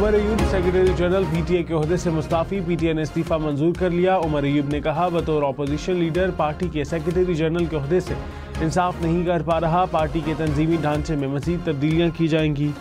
Umar Ayub secretary general PTA के ओहदे से मुस्ताफी। पीटीए ने इस्तीफा मंजूर कर लिया। उमर अयूब ने कहा, बतौर अपोजिशन लीडर पार्टी के सेक्रेटरी जनरल के ओहदे से इंसाफ नहीं कर पा रहा। पार्टी के तंजीमी ढांचे में मजीद तब्दीलियां की जाएंगी।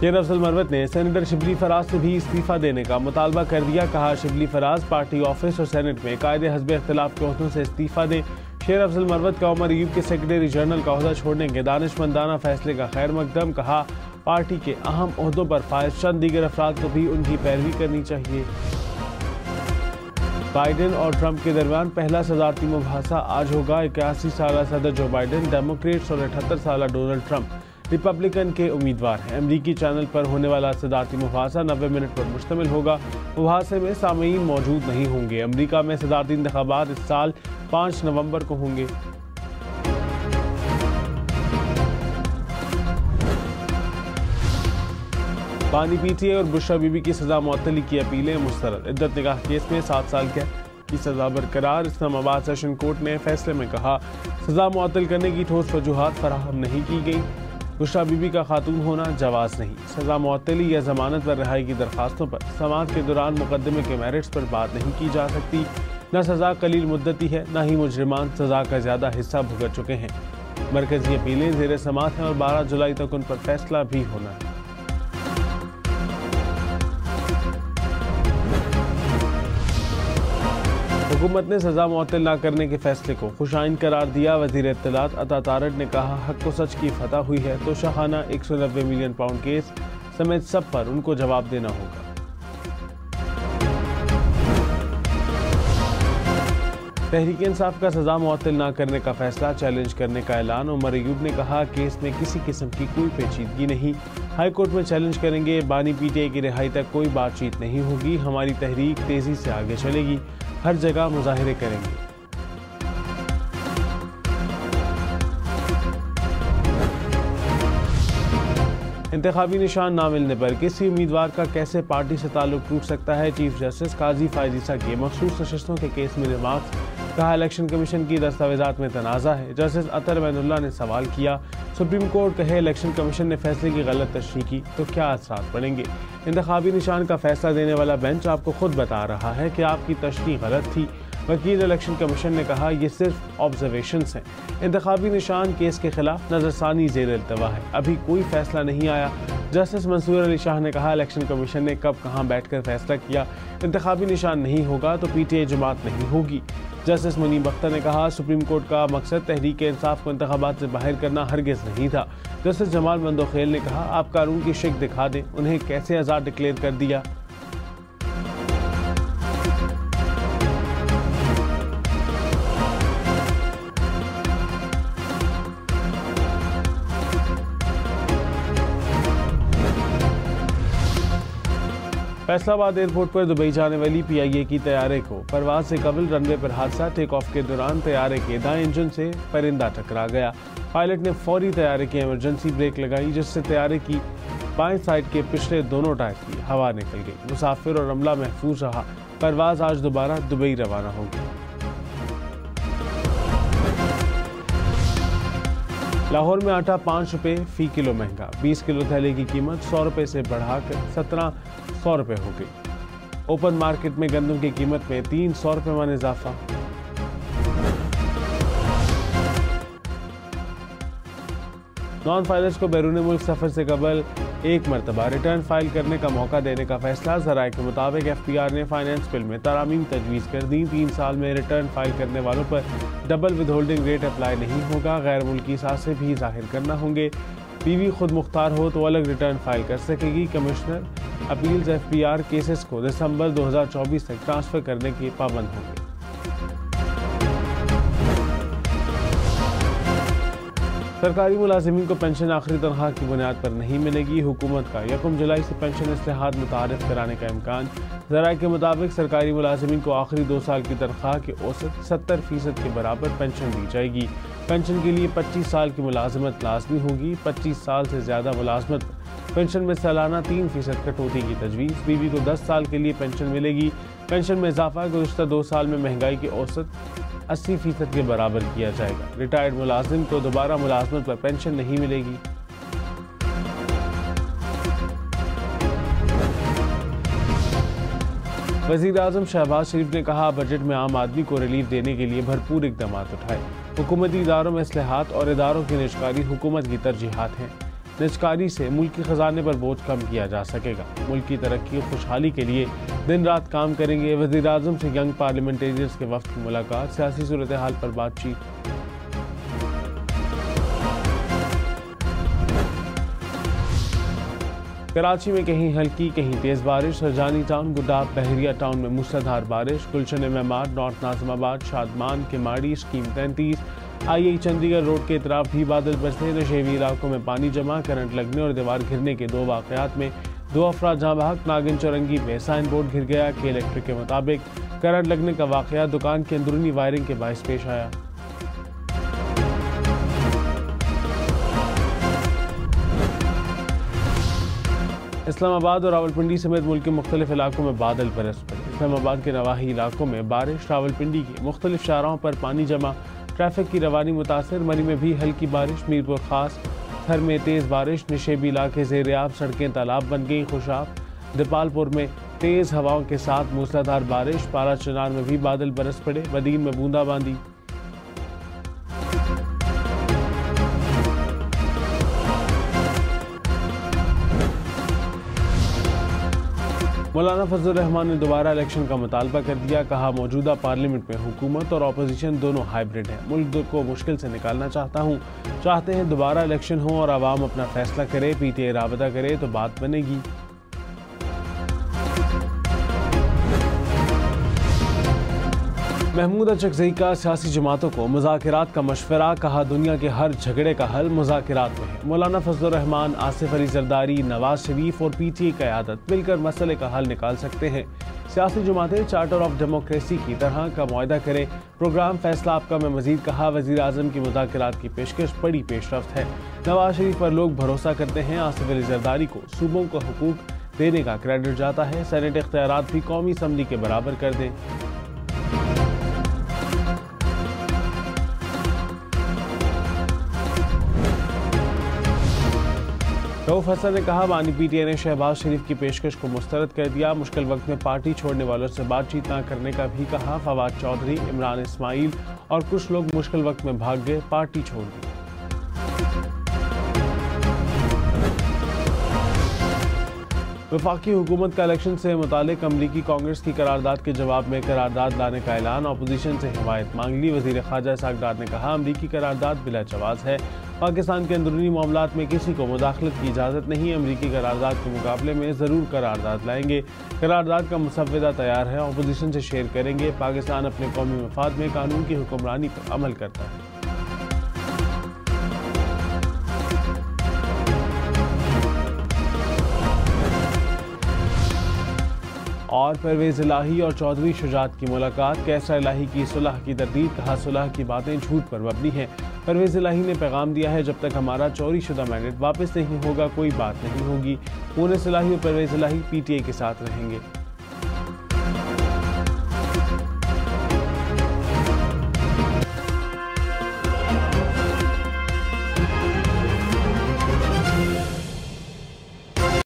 शेर अफजल मरवत ने सेनेटर शिबली फराज से भी इस्तीफा देने का मुतालबा कर दिया। कहा, शिबली फराज पार्टी ऑफिस और सेनेट में कायदे हस्बे इख्तिलाफ के ओहदों से इस्तीफा दें। शेर अफजल मरवत का उमर अयूब के सेक्रेटरी जनरल का ओहदा छोड़ने के दानिशमंदाना फैसले का खैर मकदम। कहा, पार्टी के अहम ओहदों पर फायज चंद दीगर अफराद को भी उनकी पैरवी करनी चाहिए। बाइडेन और ट्रंप के दरमियान पहला सदारती मुबाहसा आज होगा। 81 साल सदर जो बाइडेन डेमोक्रेट्स और 78 साल डोनाल्ड ट्रंप रिपब्लिकन के उम्मीदवार हैं। अमरीकी चैनल पर होने वाला सदारती मुबाहसा 90 मिनट पर मुश्तमिल होगा। मुबाहसे में सामीन मौजूद नहीं होंगे। अमरीका में सदारती इंतखाबात इस साल 5 नवंबर को होंगे। बानी पीटीए और बुशरा बीबी की सजा मुअत्तली की अपीलें मुस्तरद। इद्दत निकाह केस में 7 साल कैद की सजा बरकरार। इस्लामाबाद सेशन कोर्ट ने फैसले में कहा, सजा मुअत्तल करने की ठोस वजूहात फराहम नहीं की गई। बुशरा बीबी का खातून होना जवाज नहीं। सजा मुअत्तली या जमानत पर रिहाई की दरखास्तों पर समाअत के दौरान मुकदमे के मेरिट्स पर बात नहीं की जा सकती। न सजा कलील मुद्दती है, न ही मुजरिमान सजा का ज्यादा हिस्सा भुगत चुके हैं। मरकजी अपीलें ज़ेर समाअत हैं और 12 जुलाई तक उन पर फैसला भी होना है। हुकूमत ने सजा मुअत्तल न करने के फैसले को खुशाइन करार दिया। वज़ीर इत्तलात अता तारड़ ने कहा, हक व सच की फतह हुई है तो शाहाना 190 मिलियन पाउंड केस समेत सब पर उनको जवाब देना होगा। तहरीक इंसाफ का सजा मुअत्तल न करने का फैसला चैलेंज करने का ऐलान। उमर अयूब ने कहा, केस में किसी किस्म की कोई पेचीदगी नहीं, हाई कोर्ट में चैलेंज करेंगे। बानी पीटीए की रिहाई तक कोई बातचीत नहीं होगी। हमारी तहरीक तेजी से आगे चलेगी, हर जगह मुजाहिरे करेंगे। इंतखाबी निशान ना मिलने पर किसी उम्मीदवार का कैसे पार्टी से ताल्लुक टूट सकता है। चीफ जस्टिस काजी फायजीसा के मखसूस नशस्तों के केस में रिमार्क्स। कहा, इलेक्शन कमीशन की दस्तावेजात में तनाज़ा है। जस्टिस अतर मैनुल्लाह ने सवाल किया, सुप्रीम कोर्ट कहे इलेक्शन कमीशन ने फैसले की गलत तशरीह की तो क्या असरात पड़ेंगे। इंतखाबी निशान का फैसला देने वाला बेंच आपको खुद बता रहा है कि आपकी तशरीह गलत थी। वकील इलेक्शन कमीशन ने कहा, ये सिर्फ ऑब्जर्वेशंस हैं। इंतखाबी निशान केस के खिलाफ नजरसानी ज़ेर इल्तवा है, अभी कोई फैसला नहीं आया। जस्टिस मंसूर अली शाह ने कहा, इलेक्शन कमीशन ने कब कहां बैठकर फैसला किया। इंतखाबी निशान नहीं होगा तो पीटीए जमात नहीं होगी। जस्टिस मुनीब अख्तर ने कहा, सुप्रीम कोर्ट का मकसद तहरीक इंसाफ को इंतखाबात से बाहर करना हरगिज़ नहीं था। जस्टिस जमाल बंदोखेल ने कहा, आप कानून की शिक दिखा दें, उन्हें कैसे आज़ाद डिक्लेयर कर दिया। फैसलाबाद एयरपोर्ट पर दुबई जाने वाली पीआईए की तैयारे को परवाज से कबल रनवे पर हादसा। टेक ऑफ के दौरान तैयारे के दाएं इंजन से परिंदा टकरा गया। पायलट ने फौरी तैयारे की इमरजेंसी ब्रेक लगाई, जिससे तैयारे की बाएं साइड के पिछले दोनों टायर की हवा निकल गई। मुसाफिर और अमला महफूज रहा। परवाज आज दोबारा दुबई रवाना होगी। लाहौर में आटा 5 रुपये फी किलो महंगा। 20 किलो थैले की कीमत 100 रुपये से बढ़ाकर 1700 रुपये हो गई। ओपन मार्केट में गंदम की कीमत में 300 रुपये मान इजाफा। नॉन फाइलर्स को बैरून मुल्क सफर से कबल एक मरतबा रिटर्न फाइल करने का मौका देने का फैसला। ज़राए के मुताबिक एफपीआर ने फाइनेंस बिल में तरामीम तजवीज़ कर दी। 3 साल में रिटर्न फाइल करने वालों पर double with holding rate apply नहीं होगा। गैर मुल्की सासे भी जाहिर करना होंगे। बीवी खुद मुख्तार हो तो अलग रिटर्न फाइल कर सकेगी। कमिश्नर अपील्स एफपीआर केसेस को दिसंबर 2024 तक ट्रांसफर करने के पाबंद होंगे। सरकारी मुलाजिमीन को पेंशन आखिरी तनख्वाह की बुनियाद पर नहीं मिलेगी। हुकूमत का 1 जुलाई से पेंशन इस्तेहाद मुतारिफ कराने का इम्कान। ज़राए के मुताबिक सरकारी मुलाजिमीन को आखिरी 2 साल की तनख्वाह के औसत 70% के बराबर पेंशन दी जाएगी। पेंशन के लिए 25 साल की मुलाजमत लाजमी होगी। 25 साल से ज़्यादा मुलाजमत पेंशन में सालाना 3% कटौती की तजवीज़। बीवी को 10 साल के लिए पेंशन मिलेगी। पेंशन में इजाफा गुज़श्ता 2 साल में महंगाई के औसत 80% के बराबर किया जाएगा। रिटायर्ड मुलाजिम को दोबारा मुलाजमत पर पेंशन नहीं मिलेगी। वज़ीर आज़म शहबाज शरीफ ने कहा, बजट में आम आदमी को रिलीफ देने के लिए भरपूर इक़दाम उठाए। हुकूमती इदारों में इस्लाहात और इदारों की निजकारी हुकूमत की तरजीहात हैं। निजकारी से मुल्क के खजाने पर बोझ कम किया जा सकेगा। मुल्क की तरक्की और खुशहाली के लिए दिन रात काम करेंगे। वज़ीर आज़म से यंग पार्लियामेंटेरियंस के वफ़द की मुलाकात, सियासी सूरत हाल पर बातचीत। कराची में कहीं हल्की कहीं तेज़ बारिश। सरजानी टाउन, गुडाब, बहरिया टाउन में मूसलाधार बारिश। गुलशन मेमार, नॉर्थ नाज़िमाबाद, शादमान, केमाड़ी, स्कीम 33, आई चंडीगढ़ रोड के तरफ भी बादल बरसे। नशेबी इलाकों में पानी जमा, करंट लगने और दीवार गिरने के 2 वाक़यात में 2 अफराद जहाँ बहक। नागिन चौरंगी में साइन बोर्ड गिर गया। के इलेक्ट्रिक के मुताबिक करंट लगने का वाक़या दुकान के अंदरूनी वायरिंग के बायस पेश आया। इस्लामाबाद और रावलपिंडी समेत मुल्क के मुख्तलिफ इलाकों में बादल बरस पड़े। इस्लामाबाद के नवाही इलाकों में बारिश, रावलपिंडी के मुख्तलिफ शाहराहों पर पानी जमा, ट्रैफिक की रवानी मुतासर। मरी में भी हल्की बारिश, मीरपुर खास थर में तेज़ बारिश। निशेबी इलाके ज़ेर-ए-आब, सड़कें तालाब बन गई खुशाब। दीपालपुर में तेज़ हवाओं के साथ मूसलाधार बारिश। पारा चनार में भी बादल बरस पड़े। बदीन में बूंदाबांदी। मौलाना फजल रहमान ने दोबारा इलेक्शन का मुतालबा कर दिया। कहा, मौजूदा पार्लियामेंट में हुकूमत और अपोजिशन दोनों हाइब्रिड है। मुल्क को मुश्किल से निकालना चाहते हैं दोबारा इलेक्शन हो और आवाम अपना फैसला करे। पीटीआई राबता करे तो बात बनेगी। महमूद अचकज़ई का सियासी जमातों को मुज़ाकिरात का मशवरा। कहा, दुनिया के हर झगड़े का हल मुज़ाकिरात में है। मौलाना फजल रहमान, आसिफ अली जरदारी, नवाज शरीफ और पीटीआई क़यादत मिलकर मसले का हल निकाल सकते हैं। सियासी जमातें चार्टर ऑफ डेमोक्रेसी की तरह का मुआहदा करें। प्रोग्राम फैसला आपका में मजीद कहा, वज़ीर आज़म की मुज़ाकिरात की पेशकश बड़ी पेशरफ्त है। नवाज शरीफ पर लोग भरोसा करते हैं। आसिफ अली जरदारी को सूबों को हुकूक देने का क्रेडिट जाता है। सेनेट इख्तियारात भी कौमी असम्बली के बराबर कर दें। रऊफ हसन ने कहा, बानी पीटीआई ने शहबाज शरीफ की पेशकश को मुस्तरद कर दिया। मुश्किल वक्त में पार्टी छोड़ने वालों से बातचीत न करने का भी कहा। फवाद चौधरी, इमरान इस्माइल और कुछ लोग मुश्किल वक्त में भाग गए, पार्टी छोड़ दी। वफाकी हुकूमत का इलेक्शन से मुतालिक अमरीकी कांग्रेस की करारदाद के जवाब में करारदाद लाने का ऐलान। अपोजिशन से हिमायत मांग ली। वज़ीर ख़ारजा इसहाक़ डार ने कहा, अमरीकी करारदाद बिला जवाज़ है। पाकिस्तान के अंदरूनी मामलात में किसी को मुदाखलत की इजाज़त नहीं। अमरीकी करारदाद के मुकाबले में ज़रूर करारदाद लाएंगे। करारदाद का मुसव्वदा तैयार है, अपोजिशन से शेयर करेंगे। पाकिस्तान अपने कौमी मफाद में कानून की हुक्मरानी पर अमल करता है। और परवेज़ इलाही और चौधरी शुजात की मुलाकात। कैसर इलाही की सुलह की तरदीद। कहा, सुलह की बातें झूठ पर मबनी हैं। परवेज़ इलाही ने पैगाम दिया है, जब तक हमारा चोरी शुदा मैंडेट वापस नहीं होगा कोई बात नहीं होगी। मुनीस इलाही और परवेज़ इलाही पीटीआई के साथ रहेंगे।